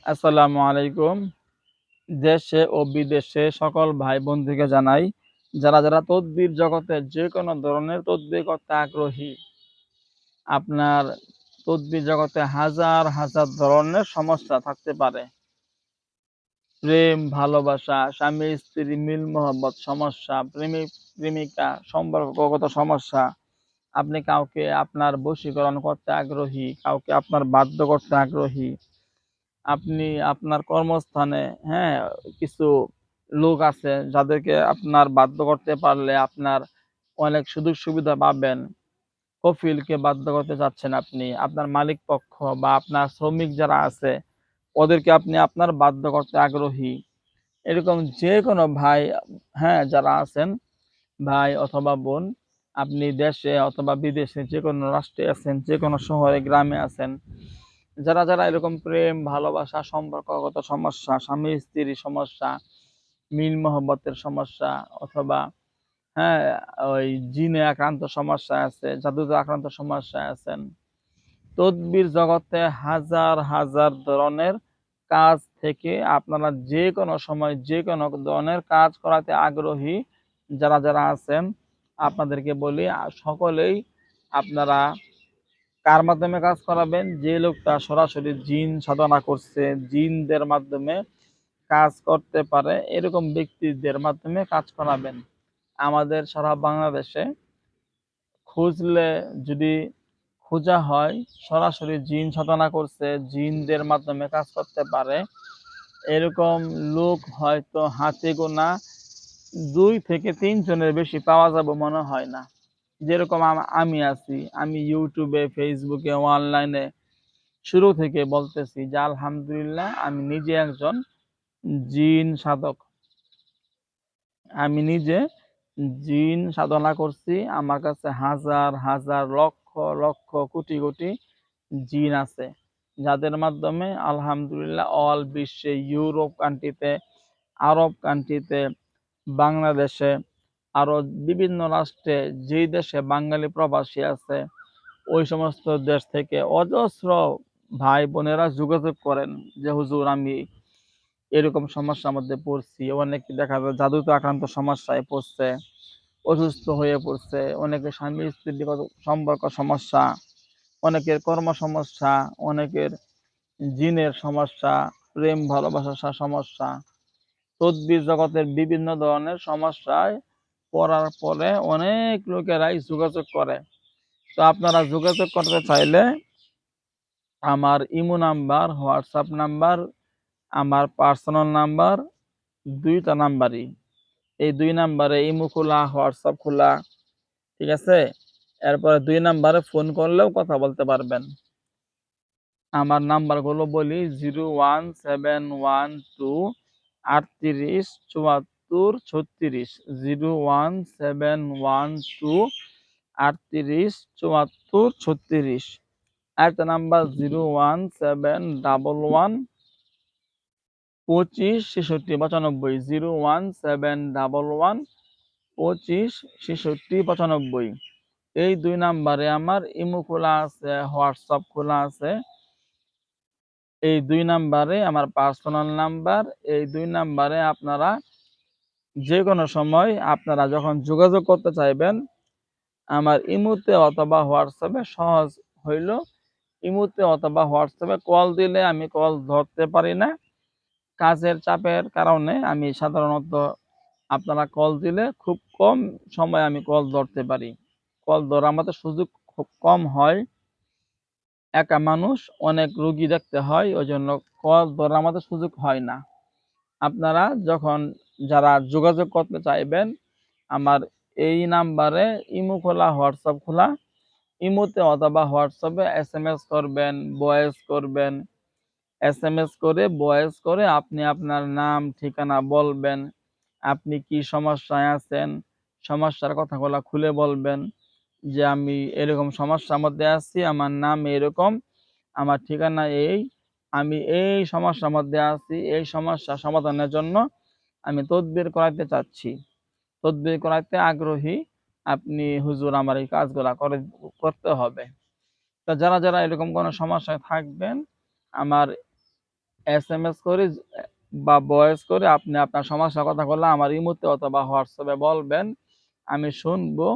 আসসালামু আলাইকুম। দেশে ও বিদেশে সকল ভাই বন্ধুকে জানাই, যারা তদবির জগতে যে কোনো ধরনের তদবির করতে আগ্রহী, আপনার তদবির জগতে হাজার হাজার ধরনের সমস্যা থাকতে পারে। প্রেম, ভালোবাসা, স্বামী স্ত্রী মিল মহব্বত সমস্যা, প্রেমিক প্রেমিকা সম্পর্কগত সমস্যা, আপনি কাউকে আপনার বশীকরণ করতে আগ্রহী, কাউকে আপনার বাধ্য করতে আগ্রহী, আপনি আপনার কর্মস্থানে, হ্যাঁ, কিছু লোক আছে যাদেরকে আপনার বাধ্য করতে পারলে আপনার অনেক সুযোগ সুবিধা পাবেন। কফিলকে বাধ্য করতে চাচ্ছেন আপনি, আপনার মালিক পক্ষ বা আপনার শ্রমিক যারা আছে ওদেরকে আপনি আপনার বাধ্য করতে আগ্রহী। এরকম যে কোনো ভাই, হ্যাঁ, যারা আছেন, ভাই অথবা বোন, আপনি দেশে অথবা বিদেশে যে কোনো রাষ্ট্রে আছেন, যে কোনো শহরে গ্রামে আছেন, যারা এরকম প্রেম, ভালোবাসা, সম্পর্কগত সমস্যা, স্বামী-স্ত্রীর সমস্যা, মিল মহব্বতের সমস্যা অথবা, হ্যাঁ, ওই জিনে আক্রান্ত সমস্যায় আছে, জাদুতে আক্রান্ত সমস্যায় আছেন। তদবির জগতে হাজার হাজার ধরনের কাজ থেকে আপনারা যে কোনো সময় যে কোনো ধরনের কাজ করাতে আগ্রহী যারা আছেন, আপনাদেরকে বলি সকলেই আপনারা কার মাধ্যমে কাজ করাবেন? যে লোকটা সরাসরি জিন সাধনা করছে, জিনদের মাধ্যমে কাজ করতে পারে, এরকম ব্যক্তিদের মাধ্যমে কাজ করাবেন। আমাদের সারা বাংলাদেশে খুঁজলে, যদি খোঁজা হয়, সরাসরি জিন সাধনা করছে, জিনদের মাধ্যমে কাজ করতে পারে, এরকম লোক হয়তো হাতে গোনা 2 থেকে 3 জনের বেশি পাওয়া যাবে মনে হয় না। যেরকম আমি আছি, আমি ইউটিউবে, ফেসবুকে, অনলাইনে শুরু থেকে বলতেছি যে আলহামদুলিল্লাহ আমি নিজে একজন জিন সাধক। আমি নিজে জিন সাধনা করছি। আমার কাছে হাজার হাজার লক্ষ লক্ষ কোটি কোটি জিন আছে, যাদের মাধ্যমে আলহামদুলিল্লাহ অল বিশ্বে, ইউরোপ কান্ট্রিতে, আরব কান্ট্রিতে, বাংলাদেশে, আরো বিভিন্ন রাষ্ট্রে, যেই দেশে বাঙালি প্রবাসী আছে ওই সমস্ত দেশ থেকে অজস্র ভাই বোনেরা যোগাযোগ করেন যে হুজুর আমি এরকম সমস্যার মধ্যে পড়ছি। অনেকে দেখা যায় জাদুতে আক্রান্ত সমস্যায় পড়ছে, অসুস্থ হয়ে পড়ছে, অনেকের স্বামী স্ত্রীগত সম্পর্ক সমস্যা, অনেকের কর্ম সমস্যা, অনেকের জিনের সমস্যা, প্রেম ভালোবাসার সমস্যা, তদ্বির জগতের বিভিন্ন ধরনের সমস্যায় পড়ার পরে অনেক লোকেরাই যোগাযোগ করে। তো আপনারা যোগাযোগ করতে চাইলে আমার ইমো নাম্বার, হোয়াটসঅ্যাপ নাম্বার, আমার পার্সোনাল নাম্বার, 2টা নাম্বারই। এই 2 নাম্বারে ইমো খোলা, হোয়াটসঅ্যাপ খোলা, ঠিক আছে? এরপরে 2 নাম্বারে ফোন করলেও কথা বলতে পারবেন। আমার নাম্বারগুলো বলি: 01712 38 74 36, 01712 38 74 36। আরেকটা নাম্বার 01711 25 66 95, 01711 25 66 95। এই 2 নাম্বারে আমার ইমো খোলা আছে, হোয়াটসঅ্যাপ খোলা আছে। এই 2 নাম্বারে আমার পার্সোনাল নাম্বার। এই 2 নাম্বারে আপনারা যেকোনো সময় আপনারা যখন যোগাযোগ করতে চাইবেন, আমার ইমোতে অথবা হোয়াটসঅ্যাপে সহজ হইল ইমোতে অথবা হোয়াটসঅ্যাপে কল দিলে আমি কল ধরতে পারি না। কাজের চাপের কারণে আমি সাধারণত, আপনারা কল দিলে খুব কম সময় আমি কল ধরতে পারি। কল ধরার মতো সুযোগ খুব কম হয়। একা মানুষ, অনেক রোগী দেখতে হয়, ওইজন্য কল ধরার মতো সুযোগ হয় না। আপনারা যখন যারা যোগাযোগ করতে চাইবেন, আমার এই নাম্বারে ইমো খোলা, হোয়াটসঅ্যাপ খোলা। ইমোতে অথবা হোয়াটসঅ্যাপে এসএমএস করবেন, ভয়েস করবেন। এসএমএস করে, ভয়েস করে আপনি আপনার নাম, ঠিকানা বলবেন। আপনি কি সমস্যায় আছেন, সমস্যার কথাগুলা খুলে বলবেন যে আমি এরকম সমস্যার মধ্যে আছি, আমার নাম এরকম, আমার ঠিকানা এই, আমি এই সমস্যার মধ্যে আছি, এই সমস্যা সমাধানের জন্য আমি তদবির করাইতে চাচ্ছি, তদবির করাইতে আগ্রহী। আপনি হুজুর আমার এই কাজগুলা করতে হবে। তো যারা এরকম কোনো সমস্যায় থাকবেন, আমার এসএমএস করে বা ভয়েস করে আপনি আপনার সমস্যার কথাগুলো আমার ইমোতে অথবা হোয়াটসঅ্যাপে বলবেন। আমি শুনবো।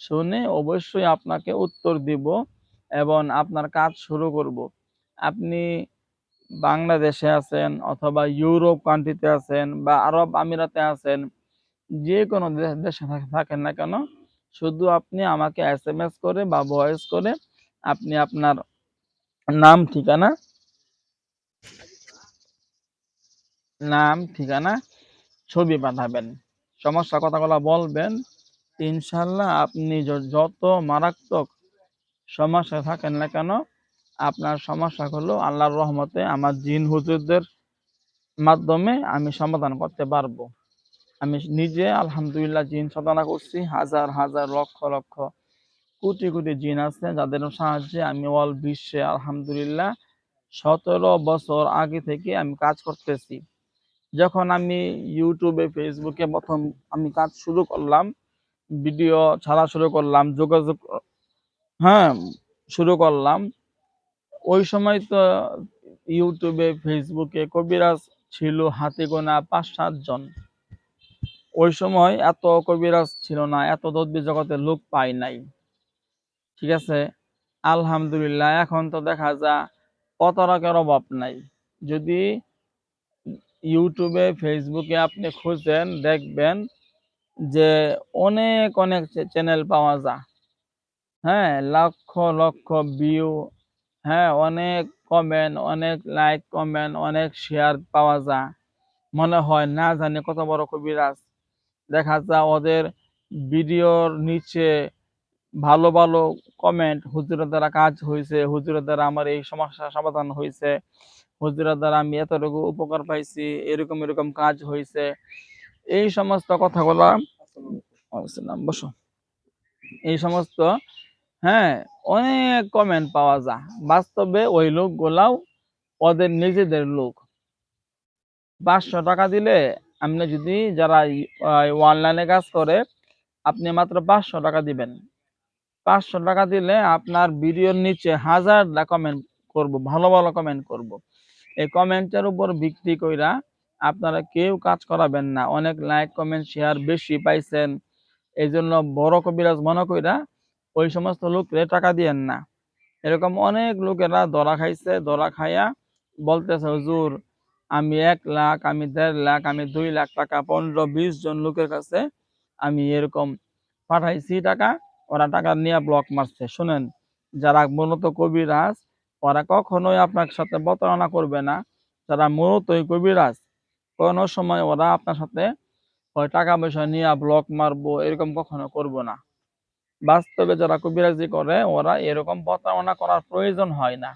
শুনে অবশ্যই আপনাকে উত্তর দিব এবং আপনার কাজ শুরু করব। আপনি বাংলাদেশে আছেন অথবা ইউরোপ কান্ট্রিতে আছেন বা আরব আমিরাতে আছেন, যেকোনো দেশে থাকেন না কেন, শুধু আপনি আমাকে এসএমএস করে বা ভয়েস করে আপনি আপনার নাম, ঠিকানা, ছবি পাঠাবেন। সমস্যার কথাগুলো বলবেন। ইনশাআল্লাহ আপনি যত মারাত্মক সমস্যায় থাকেন না কেন, আপনার সমস্যাগুলো আল্লাহর রহমতে আমার জিন হুজুরদের মাধ্যমে আমি সমাধান করতে পারবো। আমি নিজে আলহামদুলিল্লাহ জিন সাধনা করছি। হাজার হাজার লক্ষ লক্ষ কোটি কোটি জিন আছে যাদের সাহায্যে আমি অল বিশ্বে আলহামদুলিল্লাহ ১৭ বছর আগে থেকে আমি কাজ করতেছি। যখন আমি ইউটিউবে, ফেসবুকে প্রথম আমি কাজ শুরু করলাম, ভিডিও ছাড়া শুরু করলাম, যোগাযোগ হ্যাঁ, শুরু করলাম। ওই সময় তো ইউটিউবে, ফেসবুকে কবিরাজ ছিল হাতে গোনা ৫-৭ জন। ওই সময় এত কবিরাজ ছিল না, এত তদ্বির জগতের লোক পাই নাই। ঠিক আছে? আলহামদুলিল্লাহ এখন তো দেখা যায় প্রতারকের অভাব নাই। যদি ইউটিউবে, ফেসবুকে আপনি খুঁজেন দেখবেন যে অনেক অনেক চ্যানেল পাওয়া যায়। হ্যাঁ, লক্ষ লক্ষ ভিউ, হ্যাঁ, অনেক কমেন্ট, অনেক লাইক, কমেন্ট, অনেক শেয়ার পাওয়া যায়। মনে হয় না জানি কত বড় কবিরাজ। দেখা যায় ওদের ভিডিওর নিচে ভালো ভালো কমেন্ট, হুজুরের দ্বারা কাজ হয়েছে, হুজুরের দ্বারা আমার এই সমস্যার সমাধান হয়েছে, হুজুরের দ্বারা আমি এতটুকু উপকার পাইছি, এরকম এরকম কাজ হয়েছে। এই সমস্ত কথাগুলা বসো, এই সমস্ত, হ্যাঁ, অনেক কমেন্ট পাওয়া যায়। বাস্তবে ওই লোকগুলাও ওদের নিজেদের লোক। ৫০০ টাকা দিলে আপনি যদি যারা অনলাইনে কাজ করে, আপনি মাত্র ৫০০ টাকা দিবেন। ৫০০ টাকা দিলে আপনার ভিডিওর নিচে হাজারটা কমেন্ট করব, ভালো ভালো কমেন্ট করব। এই কমেন্টের উপর ভিত্তি কইরা আপনারা কেউ কাজ করাবেন না। অনেক লাইক, কমেন্ট, শেয়ার বেশি পাইছেন, এই জন্য বড় কবিরাজ মনে কইরা ওই সমস্ত লোকরে টাকা দিয়েন না। এরকম অনেক লোকেরা ধরা খাইছে, ধরা খাইয়া বলতেছে হুজুর আমি ১ লাখ, আমি ১.৫ লাখ, আমি ২ লাখ টাকা ১৫-২০ জন লোকের কাছে আমি এরকম পাঠাইছি টাকা, ওরা টাকা নিয়ে ব্লক মারছে। শুনেন, যারা মূলত কবিরাজ ওরা কখনোই আপনার সাথে প্রতারণা করবে না। যারা মূলতই কবিরাজ কোনো সময় ওরা আপনার সাথে হয় টাকা পয়সা নিয়ে ব্লক মারবো এরকম কখনো করবো না। বাস্তবে যারা কবিরাজি করে ওরা এরকম প্রতারণা করার প্রয়োজন হয় না।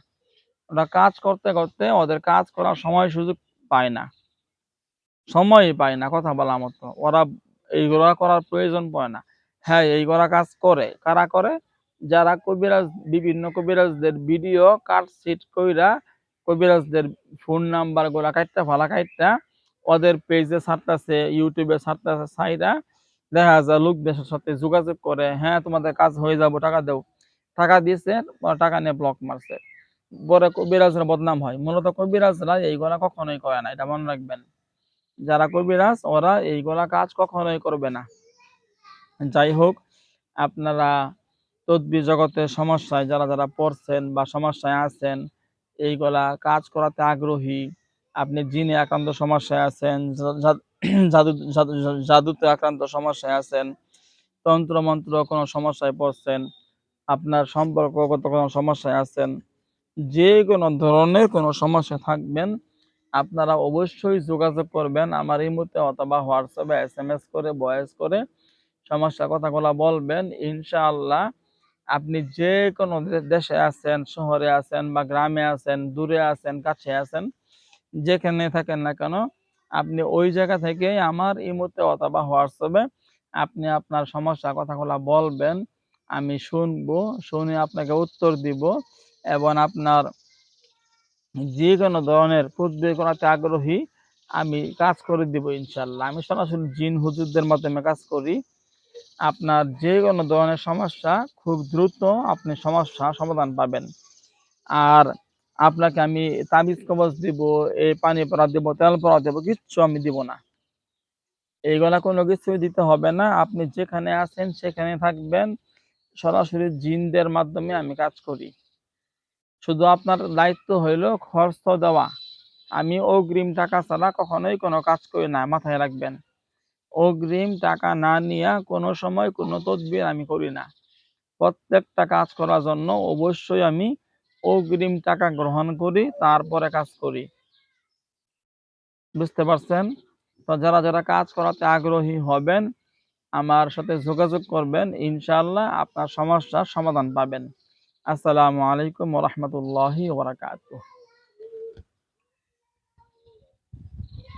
ওরা কাজ করতে করতে ওদের কাজ করার সময় সুযোগ পায় না, সময়ই পায় না কথা বলার মতো। ওরা এইগুলা করার প্রয়োজন পড়ে না। হ্যাঁ, এইগুলা কাজ করে। কারা করে? যারা কবিরাজ, বিভিন্ন কবিরাজদের ভিডিও কাটছিট কইরা কবিরাজদের ফোন নাম্বার গুলা কাইট্টা ওদের পেজে ছাড়তাছে, ইউটিউবে ছাড়তাছে, ছাইড়া দেখা যায় লোকদের সাথে যোগাযোগ করে, হ্যাঁ তোমাদের কাজ হয়ে যাবো, টাকা দেও। টাকা দিছে, ওরা টাকা নিয়ে ব্লক মারছে। পরে কবিরাজরা বদনাম হয়। মূলত কবিরাজরা এইগুলা কখনোই করে না, এটা মনে রাখবেন। যারা কবিরাজ ওরা এইগুলা কাজ কখনোই করবে না। যাই হোক, আপনারা তদ্বির জগতের সমস্যায় যারা যারা পড়ছেন বা সমস্যায় আছেন, এইগুলা কাজ করাতে আগ্রহী, আপনি জিনে আক্রান্ত সমস্যায় আছেন, জাদুতে আক্রান্ত সমস্যায় আছেন, তন্ত্র মন্ত্র কোনো সমস্যায় পড়ছেন, আপনার সম্পর্কগত কোনো সমস্যায় আছেন, যে কোনো ধরনের কোনো সমস্যা থাকবেন, আপনারা অবশ্যই যোগাযোগ করবেন আমার ইমোতে অথবা হোয়াটসঅ্যাপে এসএমএস করে, ভয়েস করে সমস্যার কথাগুলা বলবেন। ইনশাআল্লাহ আপনি যে কোনো দেশে আছেন, শহরে আছেন বা গ্রামে আছেন, দূরে আছেন, কাছে আছেন, যেখানে থাকেন না কেন, আপনি ওই জায়গা থেকেই আমার ইমোতে অথবা হোয়াটসঅ্যাপে আপনি আপনার সমস্যার কথাগুলা বলবেন। আমি শুনবো, শুনে আপনাকে উত্তর দিব এবং আপনার যেকোনো ধরনের বের করাতে আগ্রহী, আমি কাজ করে দিব ইনশাআল্লাহ। আমি সরাসরি জিন হুজুরদের মাধ্যমে কাজ করি। আপনার যেকোনো ধরনের সমস্যা খুব দ্রুত আপনি সমস্যা সমাধান পাবেন। আর আপনাকে আমি তাবিজ কবজ দিব, এই পানি পড়া দিব, তেল পড়া দিব, কিচ্ছু আমি দিব না। এইগুলা কোনো কিছুই দিতে হবে না। আপনি যেখানে আছেন সেখানে থাকবেন। সরাসরি জিনদের মাধ্যমে আমি কাজ করি। শুধু আপনার দায়িত্ব হইল খরচ দেওয়া। আমি অগ্রিম টাকা ছাড়া কখনোই কোনো কাজ করি না, মাথায় রাখবেন। অগ্রিম টাকা না নিয়া কোনো সময় কোনো তদবির আমি করি না। প্রত্যেকটা কাজ করার জন্য অবশ্যই আমি অগ্রিম টাকা গ্রহণ করি, তারপরে কাজ করি। বুঝতে পারছেন? তো যারা কাজ করাতে আগ্রহী হবেন, আমার সাথে যোগাযোগ করবেন। ইনশাআল্লাহ আপনার সমস্যার সমাধান পাবেন। আসসালামু আলাইকুম ওয়া রাহমাতুল্লাহি ওয়া বারাকাতুহু।